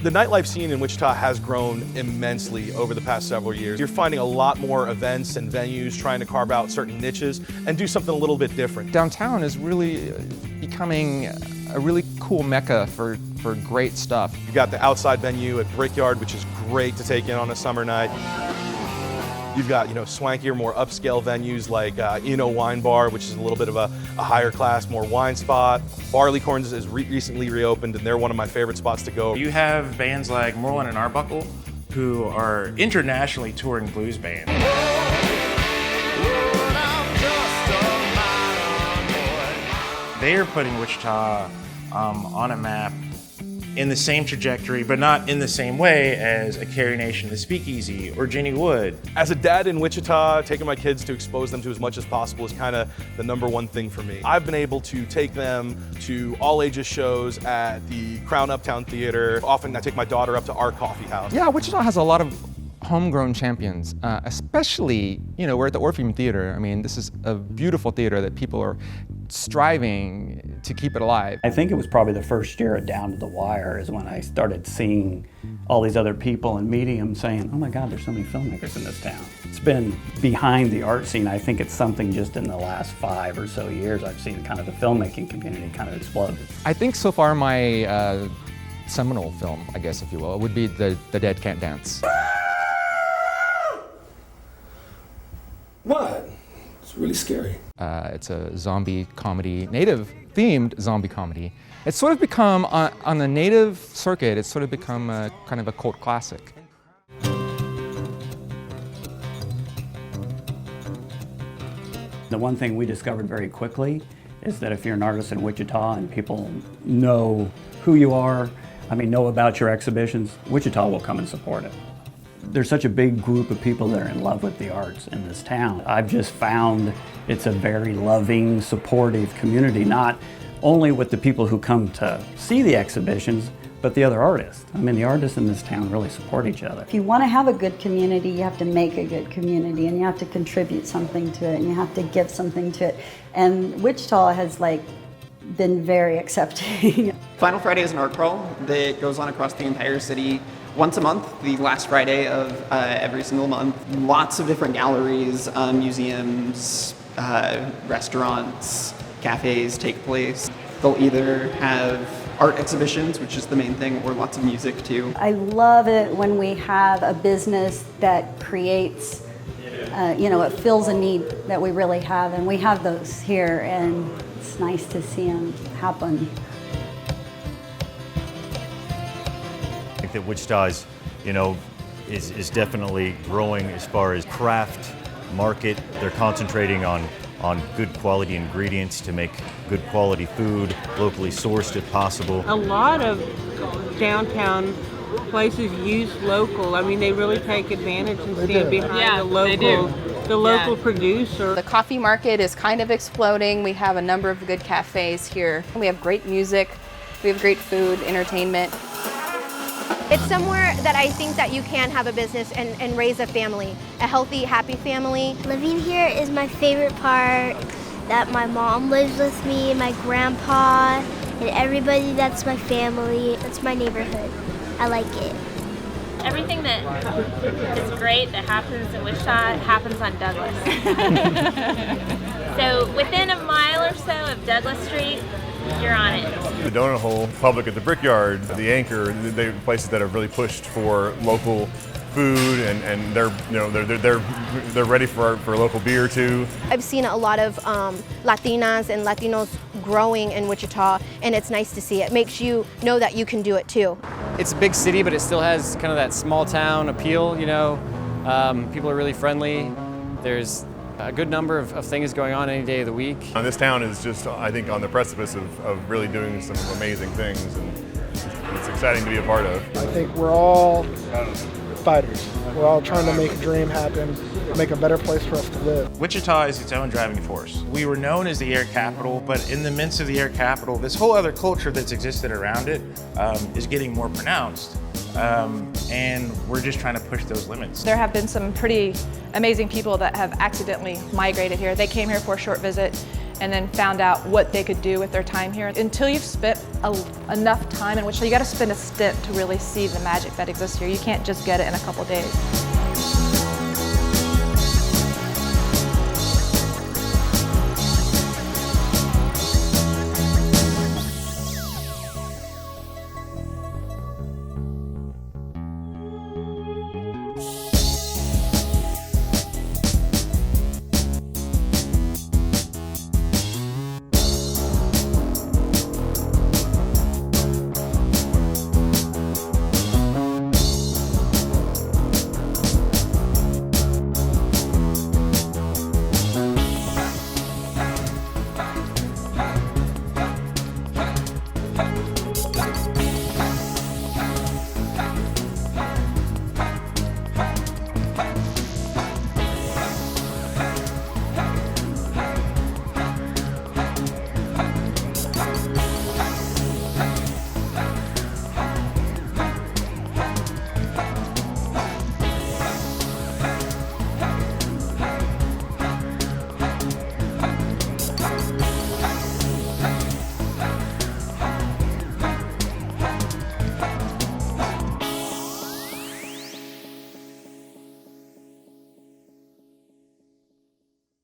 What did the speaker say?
The nightlife scene in Wichita has grown immensely over the past several years. You're finding a lot more events and venues trying to carve out certain niches and do something a little bit different. Downtown is really becoming a really cool mecca for great stuff. You've got the outside venue at Brickyard, which is great to take in on a summer night. You've got, swankier, more upscale venues like Wine Bar, which is a little bit of a higher class, more wine spot. Barleycorns is recently reopened, and they're one of my favorite spots to go. You have bands like Moreland and Arbuckle, who are internationally touring blues bands. They are putting Wichita on a map in the same trajectory, but not in the same way as a Carrie Nation, the Speakeasy, or Jenny Wood. As a dad in Wichita, taking my kids to expose them to as much as possible is kind of the number one thing for me. I've been able to take them to all ages shows at the Crown Uptown Theater. Often I take my daughter up to our coffee house. Yeah, Wichita has a lot of homegrown champions, especially, we're at the Orpheum Theater. I mean, this is a beautiful theater that people are striving to keep it alive. I think it was probably the first year at Down to the Wire is when I started seeing all these other people and meeting them saying, oh my God, there's so many filmmakers in this town. It's been behind the art scene. I think it's something just in the last 5 or so years I've seen kind of the filmmaking community kind of explode. I think so far my seminal film, I guess if you will, would be The Dead Can't Dance. What? It's really scary. It's a zombie comedy, native-themed zombie comedy. It's sort of become, on the native circuit, it's sort of become a kind of a cult classic. The one thing we discovered very quickly is that if you're an artist in Wichita and people know who you are, know about your exhibitions, Wichita will come and support it. There's such a big group of people that are in love with the arts in this town. I've just found it's a very loving, supportive community, not only with the people who come to see the exhibitions, but the other artists. The artists in this town really support each other. If you want to have a good community, you have to make a good community, and you have to contribute something to it, and you have to give something to it. And Wichita has been very accepting. Final Friday is an art crawl that goes on across the entire city once a month, the last Friday of every single month. Lots of different galleries, museums, restaurants, cafes take place. They'll either have art exhibitions, which is the main thing, or lots of music too. I love it when we have a business that creates, it fills a need that we really have, and we have those here, and it's nice to see them happen. I think that Wichita is definitely growing as far as craft, market. They're concentrating on good quality ingredients to make good quality food, locally sourced if possible. A lot of downtown places use local. They really take advantage and stand behind the local producer. The coffee market is kind of exploding. We have a number of good cafes here. We have great music. We have great food, entertainment. It's somewhere that I think that you can have a business and raise a family, a healthy, happy family. Living here is my favorite part, that my mom lives with me, my grandpa, and everybody that's my family. It's my neighborhood. I like it. Everything that is great that happens in Wichita happens on Douglas. So within a mile or so of Douglas Street, you're on it. The donut hole, public at the Brickyard, the Anchor, they're places that have really pushed for local food, and they're ready for local beer too. I've seen a lot of Latinas and Latinos growing in Wichita, and it's nice to see. It makes you know that you can do it too. It's a big city, but it still has kind of that small town appeal. People are really friendly. There's a good number of things going on any day of the week. This town is just, I think, on the precipice of really doing some amazing things, and it's exciting to be a part of. I think we're all fighters. We're all trying to make a dream happen, make a better place for us to live. Wichita is its own driving force. We were known as the air capital, but in the midst of the air capital, this whole other culture that's existed around it is getting more pronounced. And we're just trying to push those limits. There have been some pretty amazing people that have accidentally migrated here. They came here for a short visit and then found out what they could do with their time here. Until you've spent enough time in Wichita, you got to spend a stint to really see the magic that exists here. You can't just get it in a couple days.